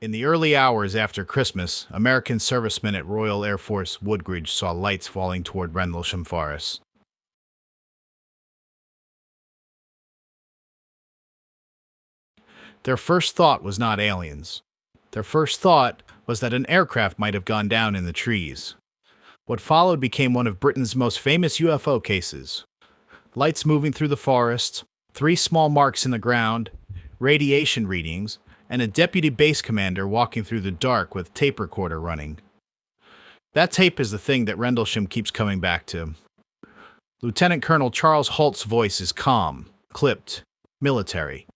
In the early hours after Christmas, American servicemen at Royal Air Force Woodbridge saw lights falling toward Rendlesham Forest. Their first thought was not aliens. Their first thought was that an aircraft might have gone down in the trees. What followed became one of Britain's most famous UFO cases. Lights moving through the forest, 3 small marks in the ground, radiation readings, and a deputy base commander walking through the dark with tape recorder running. That tape is the thing that Rendlesham keeps coming back to. Lieutenant Colonel Charles Halt's voice is calm, clipped, military.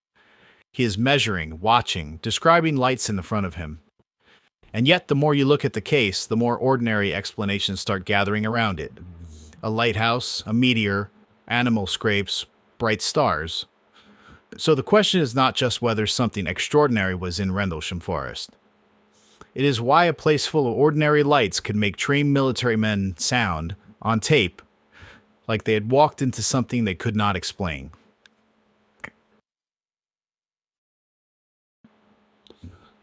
He is measuring, watching, describing lights in the front of him. And yet, the more you look at the case, the more ordinary explanations start gathering around it. A lighthouse, a meteor, animal scrapes, bright stars. So the question is not just whether something extraordinary was in Rendlesham Forest. It is why a place full of ordinary lights could make trained military men sound, on tape, like they had walked into something they could not explain.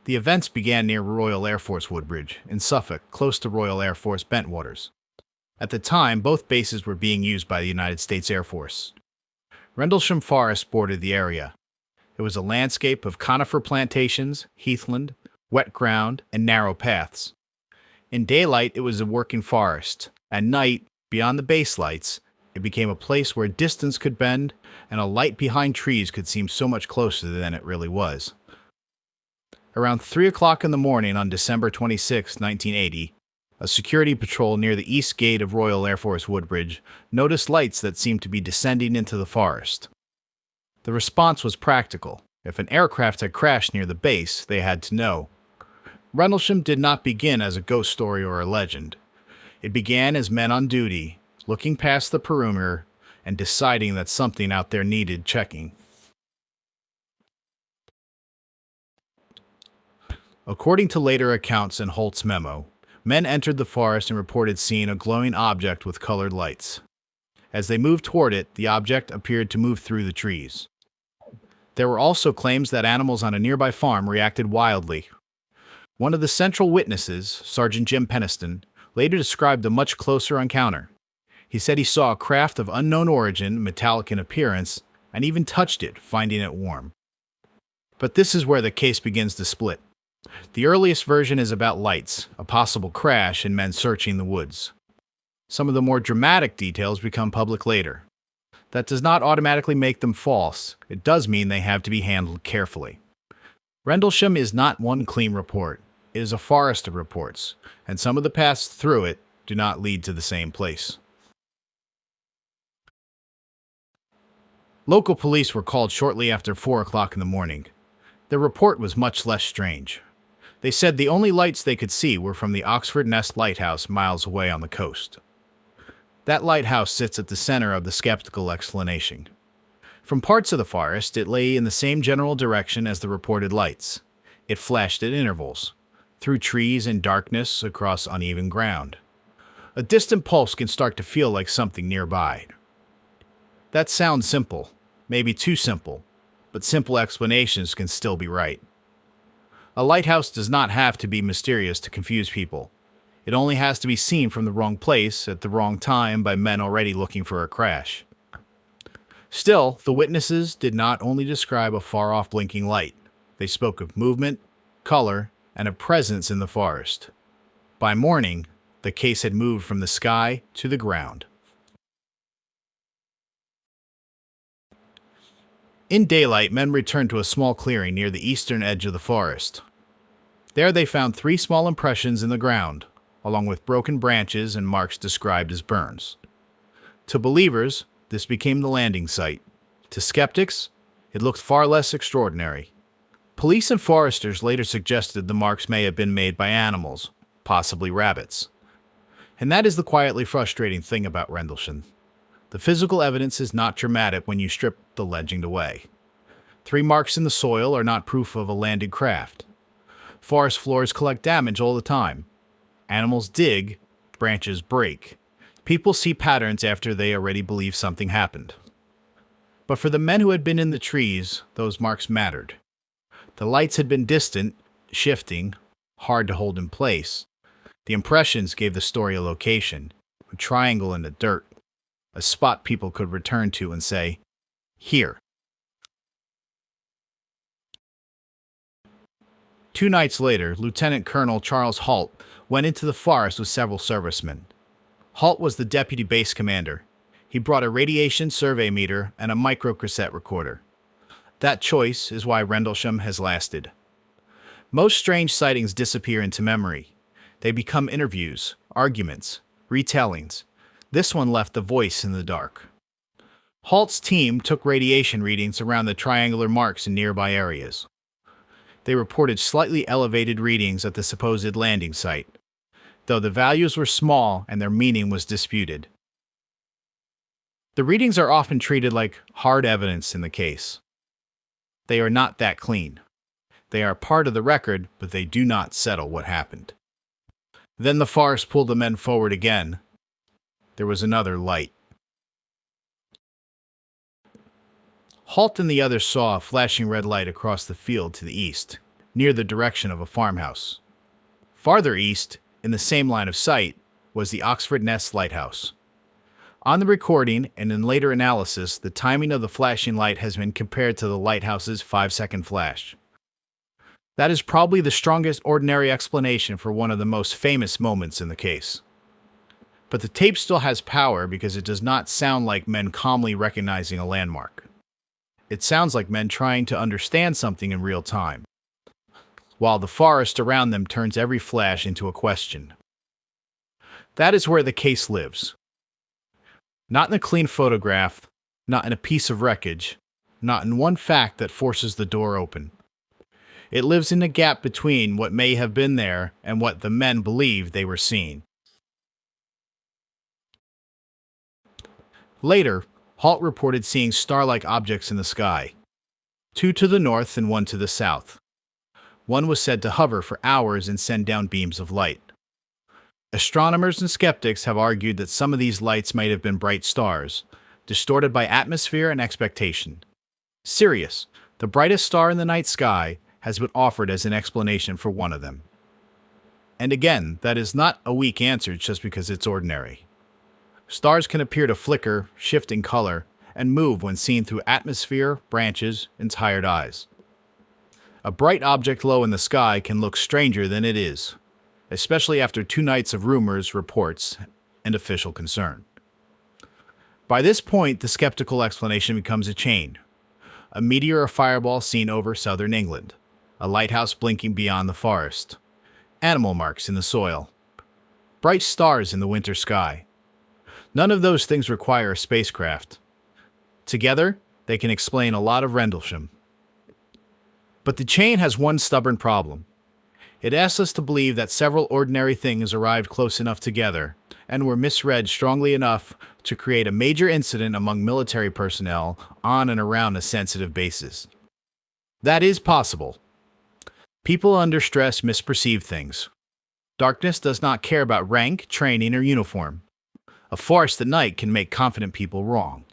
The events began near Royal Air Force Woodbridge, in Suffolk, close to Royal Air Force Bentwaters. At the time, both bases were being used by the United States Air Force. Rendlesham Forest bordered the area. It was a landscape of conifer plantations, heathland, wet ground, and narrow paths. In daylight, it was a working forest. At night, beyond the base lights, it became a place where distance could bend, and a light behind trees could seem so much closer than it really was. Around 3 o'clock in the morning on December 26, 1980, a security patrol near the east gate of Royal Air Force Woodbridge noticed lights that seemed to be descending into the forest. The response was practical. If an aircraft had crashed near the base, they had to know. Rendlesham did not begin as a ghost story or a legend. It began as men on duty, looking past the perimeter and deciding that something out there needed checking. According to later accounts in Halt's memo, men entered the forest and reported seeing a glowing object with colored lights. As they moved toward it, the object appeared to move through the trees. There were also claims that animals on a nearby farm reacted wildly. One of the central witnesses, Sergeant Jim Peniston, later described a much closer encounter. He said he saw a craft of unknown origin, metallic in appearance, and even touched it, finding it warm. But this is where the case begins to split. The earliest version is about lights, a possible crash, and men searching the woods. Some of the more dramatic details become public later. That does not automatically make them false. It does mean they have to be handled carefully. Rendlesham is not one clean report. It is a forest of reports, and some of the paths through it do not lead to the same place. Local police were called shortly after 4 o'clock in the morning. Their report was much less strange. They said the only lights they could see were from the Oxford Nest Lighthouse miles away on the coast. That lighthouse sits at the center of the skeptical explanation. From parts of the forest, it lay in the same general direction as the reported lights. It flashed at intervals, through trees and darkness across uneven ground. A distant pulse can start to feel like something nearby. That sounds simple, maybe too simple, but simple explanations can still be right. A lighthouse does not have to be mysterious to confuse people. It only has to be seen from the wrong place at the wrong time by men already looking for a crash. Still, the witnesses did not only describe a far-off blinking light. They spoke of movement, color, and a presence in the forest. By morning, the case had moved from the sky to the ground. In daylight, men returned to a small clearing near the eastern edge of the forest. There they found 3 small impressions in the ground, along with broken branches and marks described as burns. To believers, this became the landing site. To skeptics, it looked far less extraordinary. Police and foresters later suggested the marks may have been made by animals, possibly rabbits. And that is the quietly frustrating thing about Rendlesham. The physical evidence is not dramatic when you strip the legend away. 3 marks in the soil are not proof of a landed craft. Forest floors collect damage all the time. Animals dig, branches break. People see patterns after they already believe something happened. But for the men who had been in the trees, those marks mattered. The lights had been distant, shifting, hard to hold in place. The impressions gave the story a location, a triangle in the dirt, a spot people could return to and say, "Here." 2 nights later, Lieutenant Colonel Charles Halt went into the forest with several servicemen. Halt was the deputy base commander. He brought a radiation survey meter and a microcassette recorder. That choice is why Rendlesham has lasted. Most strange sightings disappear into memory. They become interviews, arguments, retellings. This one left the voice in the dark. Halt's team took radiation readings around the triangular marks in nearby areas. They reported slightly elevated readings at the supposed landing site, though the values were small and their meaning was disputed. The readings are often treated like hard evidence in the case. They are not that clean. They are part of the record, but they do not settle what happened. Then the forest pulled the men forward again. There was another light. Halt and the others saw a flashing red light across the field to the east, near the direction of a farmhouse. Farther east, in the same line of sight, was the Oxford Nest Lighthouse. On the recording and in later analysis, the timing of the flashing light has been compared to the lighthouse's 5-second flash. That is probably the strongest ordinary explanation for one of the most famous moments in the case. But the tape still has power because it does not sound like men calmly recognizing a landmark. It sounds like men trying to understand something in real time, while the forest around them turns every flash into a question. That is where the case lives. Not in a clean photograph, not in a piece of wreckage, not in one fact that forces the door open. It lives in the gap between what may have been there and what the men believed they were seeing. Later, Halt reported seeing star-like objects in the sky, 2 to the north and 1 to the south. One was said to hover for hours and send down beams of light. Astronomers and skeptics have argued that some of these lights might have been bright stars, distorted by atmosphere and expectation. Sirius, the brightest star in the night sky, has been offered as an explanation for one of them. And again, that is not a weak answer just because it's ordinary. Stars can appear to flicker, shift in color, and move when seen through atmosphere, branches, and tired eyes. A bright object low in the sky can look stranger than it is, especially after 2 nights of rumors, reports, and official concern. By this point, the skeptical explanation becomes a chain. A meteor or fireball seen over southern England, a lighthouse blinking beyond the forest, animal marks in the soil, bright stars in the winter sky. None of those things require a spacecraft. Together, they can explain a lot of Rendlesham. But the chain has one stubborn problem. It asks us to believe that several ordinary things arrived close enough together and were misread strongly enough to create a major incident among military personnel on and around a sensitive basis. That is possible. People under stress misperceive things. Darkness does not care about rank, training, or uniform. A forest at night can make confident people wrong.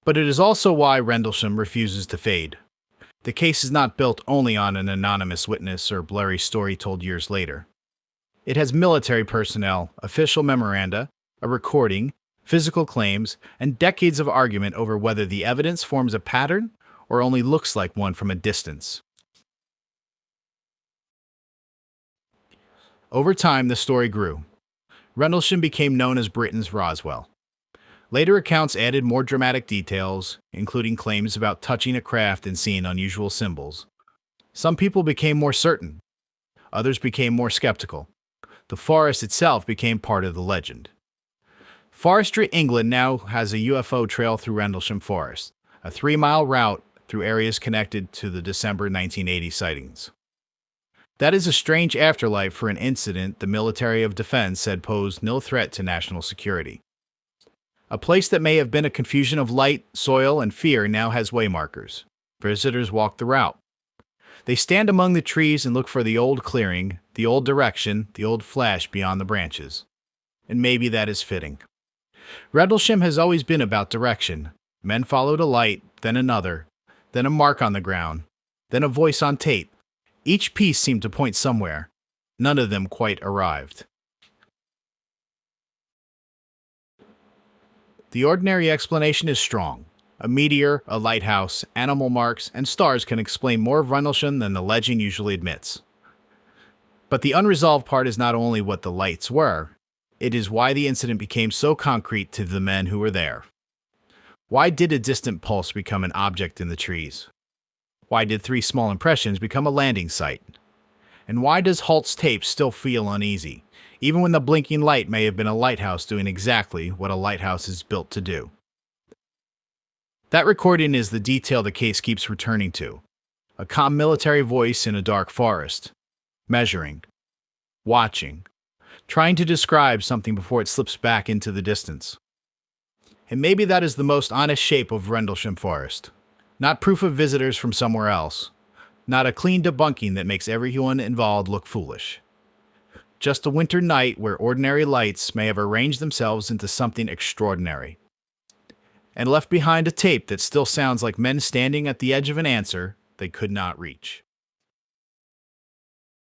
But it is also why Rendlesham refuses to fade. The case is not built only on an anonymous witness or blurry story told years later. It has military personnel, official memoranda, a recording, physical claims, and decades of argument over whether the evidence forms a pattern or only looks like one from a distance. Over time, the story grew. Rendlesham became known as Britain's Roswell. Later accounts added more dramatic details, including claims about touching a craft and seeing unusual symbols. Some people became more certain. Others became more skeptical. The forest itself became part of the legend. Forestry England now has a UFO trail through Rendlesham Forest, a 3-mile route through areas connected to the December 1980 sightings. That is a strange afterlife for an incident the military of defense said posed no threat to national security. A place that may have been a confusion of light, soil, and fear now has waymarkers. Visitors walk the route. They stand among the trees and look for the old clearing, the old direction, the old flash beyond the branches. And maybe that is fitting. Rendlesham has always been about direction. Men followed a light, then another, then a mark on the ground, then a voice on tape, Each piece seemed to point somewhere. None of them quite arrived. The ordinary explanation is strong. A meteor, a lighthouse, animal marks, and stars can explain more of Rendlesham than the legend usually admits. But the unresolved part is not only what the lights were, it is why the incident became so concrete to the men who were there. Why did a distant pulse become an object in the trees? Why did 3 small impressions become a landing site? And why does Halt's tape still feel uneasy, even when the blinking light may have been a lighthouse doing exactly what a lighthouse is built to do? That recording is the detail the case keeps returning to. A calm military voice in a dark forest, measuring, watching, trying to describe something before it slips back into the distance. And maybe that is the most honest shape of Rendlesham Forest. Not proof of visitors from somewhere else. Not a clean debunking that makes everyone involved look foolish. Just a winter night where ordinary lights may have arranged themselves into something extraordinary. And left behind a tape that still sounds like men standing at the edge of an answer they could not reach.